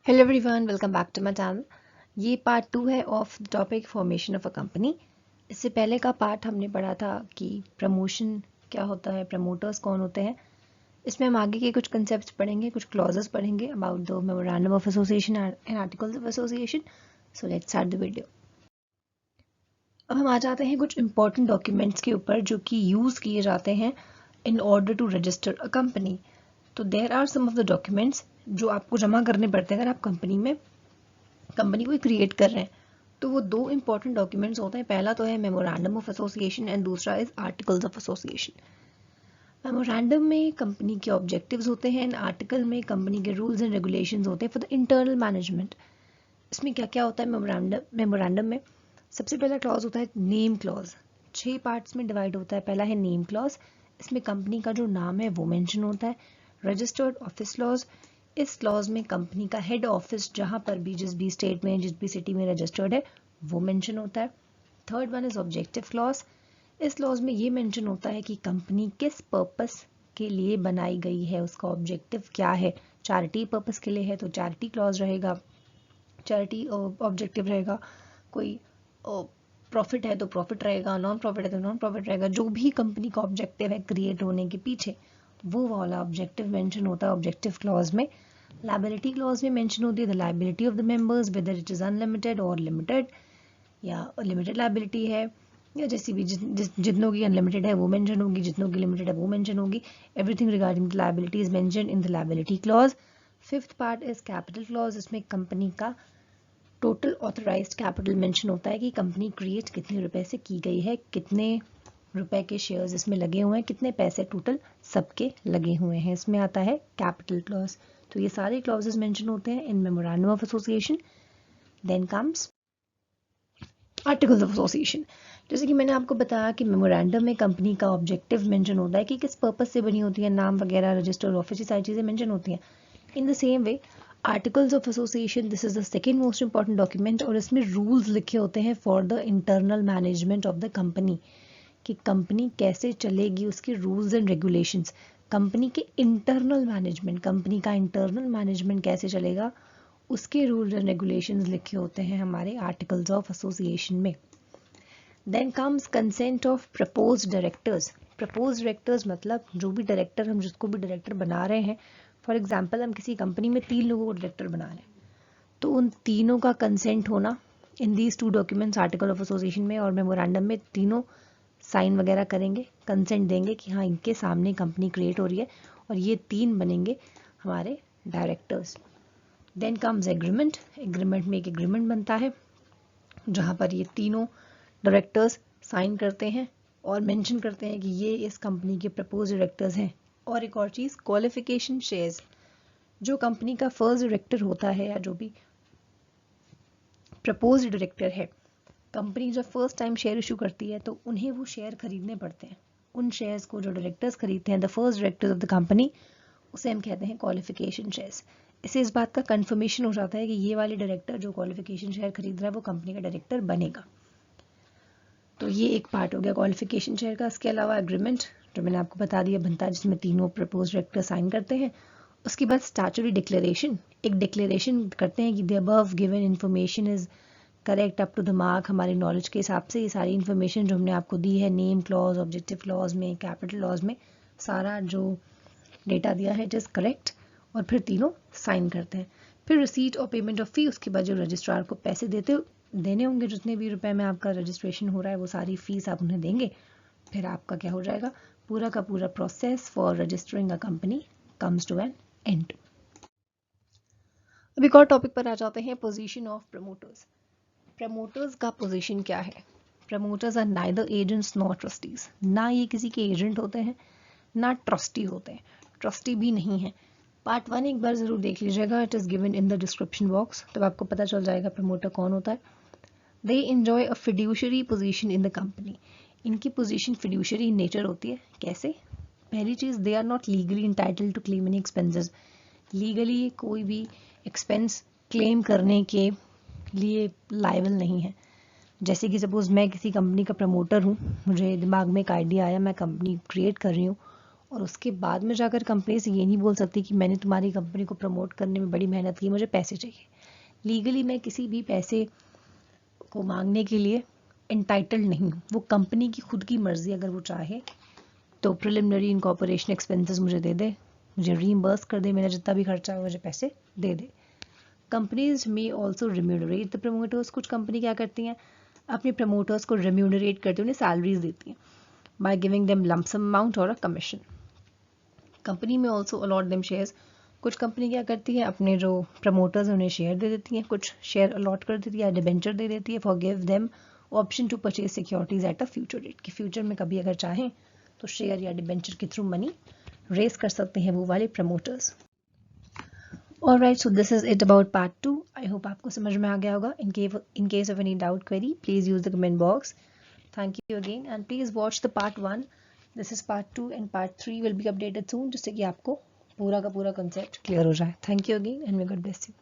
Hello everyone, welcome back to my channel. ये part 2 है of the topic formation of a company. इससे पहले का पार्ट हमने पढ़ा था कि प्रमोशन क्या होता है, प्रमोटर्स कौन होते हैं। इसमें हम आगे के कुछ कंसेप्ट्स पढ़ेंगे, कुछ क्लॉजेस पढ़ेंगे about the memorandum of association and articles of association. So let's start the video. अब हम आ जाते हैं कुछ इंपॉर्टेंट डॉक्यूमेंट्स के ऊपर जो कि यूज़ किए जाते हैं in order to register a company. तो there are some of the documents जो आपको जमा करने पड़ते हैं अगर आप कंपनी को क्रिएट कर रहे हैं। तो वो दो इंपॉर्टेंट डॉक्यूमेंट्स होते हैं। पहला तो है मेमोरेंडम ऑफ एसोसिएशन एंड दूसरा is articles of association. Memorandum में कंपनी के ऑब्जेक्टिव्स होते हैं एंड आर्टिकल में कंपनी के रूल्स एंड रेगुलेशंस होते हैं फॉर द इंटरनल मैनेजमेंट। इसमें क्या क्या होता है मेमोरेंडम में? सबसे पहला क्लॉज होता है नेम क्लॉज। 6 पार्ट्स में डिवाइड होता है। पहला है नेम क्लॉज, इसमें कंपनी का जो नाम है वो मेंशन होता है। रजिस्टर्ड ऑफिस क्लॉज, इस क्लॉज में कंपनी का हेड ऑफिस जहां पर भी जिस भी स्टेट में जिस भी सिटी में रजिस्टर्ड है वो मेंशन होता है। Third one is objective clause, इस क्लॉज में ये मेंशन होता है कि कंपनी किस पर्पस के लिए बनाई गई है, उसका ऑब्जेक्टिव क्या है। चैरिटी पर्पस के लिए है तो चैरिटी क्लॉज रहेगा, चैरिटी ऑब्जेक्टिव रहेगा। कोई प्रॉफिट है तो प्रॉफिट रहेगा, नॉन प्रॉफिट है तो नॉन प्रॉफिट रहेगा। जो भी कंपनी का ऑब्जेक्टिव है क्रिएट होने के पीछे, वो वाला ऑब्जेक्टिव मेंशन होता है ऑब्जेक्टिव क्लॉज में। लायबिलिटी क्लॉज में मेंशन होती है the liability of the members whether it is unlimited और लिमिटेड, या लिमिटेड लायबिलिटी है या जैसी भी जितनों की अनलिमिटेड है वो मेंशन होगी, जितनों की लिमिटेड है वो मेंशन होगी। Everything regarding the liability is mention in the liability clause. Fifth part is capital clause, इसमें कंपनी का टोटल ऑथराइज्ड कैपिटल मेंशन होता है कि कंपनी क्रिएट कितने रुपए से की गई है, कितने रुपए के शेयर्स इसमें लगे हुए हैं, कितने पैसे टोटल सबके लगे हुए हैं। इसमें आता है कैपिटल क्लॉज। तो ये सारे क्लॉजेस मेंशन होते हैं in memorandum of association. Then comes articles of association. जैसे कि मैंने आपको बताया कि मेमोरेंडम में कंपनी का ऑब्जेक्टिव मेंशन होता है कि किस पर्पस से बनी होती है, नाम वगैरह, रजिस्टर्ड ऑफिस, ये सारी चीज़ें मेंशन होती हैं। In the same way articles of association, this is the second most important document, और इसमें रूल्स लिखे होते हैं for the internal management of the company, कि कंपनी कैसे चलेगी, उसके रूल्स एंड रेगुलेशंस। कंपनी के इंटरनल मैनेजमेंट, कंपनी का इंटरनल मैनेजमेंट कैसे चलेगा, उसके रूल्स एंड रेगुलेशंस लिखे होते हैं हमारे आर्टिकल्स ऑफ एसोसिएशन में। Then comes consent of propose directors. Propose directors मतलब जो भी डायरेक्टर, हम जिसको भी डायरेक्टर बना रहे हैं, फॉर एग्जाम्पल हम किसी कंपनी में 3 लोगों को डायरेक्टर बना रहे हैं, तो उन तीनों का कंसेंट होना in these 2 documents, article of association में और मेमोरेंडम में, तीनों साइन वगैरह करेंगे, कंसेंट देंगे कि हाँ इनके सामने कंपनी क्रिएट हो रही है और ये 3 बनेंगे हमारे directors. Then comes agreement. Agreement में एक एग्रीमेंट बनता है जहाँ पर ये तीनों डायरेक्टर्स साइन करते हैं और मेंशन करते हैं कि ये इस कंपनी के प्रपोज डायरेक्टर्स हैं। और एक और चीज़, क्वालिफिकेशन शेयर्स। जो कंपनी का फर्स्ट डायरेक्टर होता है या जो भी प्रपोज डायरेक्टर है, कंपनी जब फर्स्ट टाइम शेयर इशू करती है तो उन्हें वो शेयर खरीदने पड़ते हैं। उन शेयर्स को जो डायरेक्टर्स खरीदते हैं, the first directors of the company, उसे हम कहते हैं क्वालिफिकेशन शेयर्स। इससे इस बात का कंफर्मेशन हो जाता है कि ये वाले डायरेक्टर जो क्वालिफिकेशन शेयर खरीद रहा है वो कंपनी का डायरेक्टर बनेगा। तो ये एक पार्ट हो गया क्वालिफिकेशन शेयर का। इसके अलावा एग्रीमेंट जो मैंने आपको बता दिया बनता है, जिसमें तीनों प्रपोज डायरेक्टर साइन करते हैं। उसके बाद स्टैट्यूटरी डिक्लेरेशन, एक डिक्लेरेशन करते हैं कि the above given information is correct up to the mark. हमारी नॉलेज के हिसाब से ये सारी इन्फॉर्मेशन जो हमने आपको दी है, नेम क्लॉज, ऑब्जेक्टिव क्लॉज में, कैपिटल क्लॉज में, सारा जो डेटा दिया है इट इज़ करेक्ट। और फिर तीनों साइन करते हैं। फिर रिसीट और पेमेंट ऑफ फी, उसके बाद जो रजिस्ट्रार को पैसे देने होंगे, जितने भी रुपए में आपका रजिस्ट्रेशन हो रहा है वो सारी फीस आप उन्हें देंगे। फिर आपका क्या हो जाएगा, पूरा का पूरा process for registering a company comes to an end. अब एक और टॉपिक पर आ जाते हैं, पोजीशन ऑफ प्रमोटर्स। प्रमोटर्स का पोजीशन क्या है? Promoters are neither agents not trustees. ना ये किसी के एजेंट होते हैं ना ट्रस्टी होते हैं, ट्रस्टी भी नहीं है। पार्ट 1 एक बार जरूर देख लीजिएगा, it is given in the description box, तब आपको पता चल जाएगा प्रमोटर कौन होता है। They enjoy a fiduciary position in the company. इनकी पोजीशन फिड्यूशरी इन नेचर होती है। कैसे? पहली चीज, they are not legally entitled to claim any expenses. Legally कोई भी एक्सपेंस क्लेम करने के लिए लायबल नहीं है। जैसे कि सपोज मैं किसी कंपनी का प्रमोटर हूँ, मुझे दिमाग में एक आइडिया आया, मैं कंपनी क्रिएट कर रही हूँ और उसके बाद में जाकर कंपनी से ये नहीं बोल सकती कि मैंने तुम्हारी कंपनी को प्रमोट करने में बड़ी मेहनत की, मुझे पैसे चाहिए। लीगली मैं किसी भी पैसे को मांगने के लिए एंटाइटल्ड नहीं हूँ। वो कंपनी की खुद की मर्जी, अगर वो चाहे तो प्रिलिमिनरी इनकॉर्पोरेशन एक्सपेंसेस मुझे दे दे, मुझे रीइंबर्स कर दे, मेरा जितना भी खर्चा है मुझे पैसे दे दे। कंपनीज में ऑल्सो रिम्यूनरेट द प्रमोटर्स। कुछ कंपनी क्या करती हैं, अपने प्रमोटर्स को रिम्यूनरेट करती हैं, उन्हें सैलरीज देती हैं by giving them lump sum amount और अ कमीशन। कंपनी में ऑल्सो अलॉट देम शेयर्स। कुछ कंपनी क्या करती है, अपने जो प्रमोटर्स हैं उन्हें शेयर दे देती हैं, कुछ शेयर अलॉट कर देती है या डिबेंचर दे देती है for give them option to purchase securities at a future date, कि फ्यूचर में कभी अगर चाहें तो शेयर या डिबेंचर के थ्रू मनी रेस कर सकते हैं वो वाले promoters. Alright, so this is it about part 2. I hope आपको समझ में आ गया होगा. In case of any doubt query, please use the comment box. Thank you again and please watch the part 1. This is part 2 and part 3 will be updated soon जिससे कि आपको पूरा का पूरा concept clear हो जाए. Thank you again and may God bless you.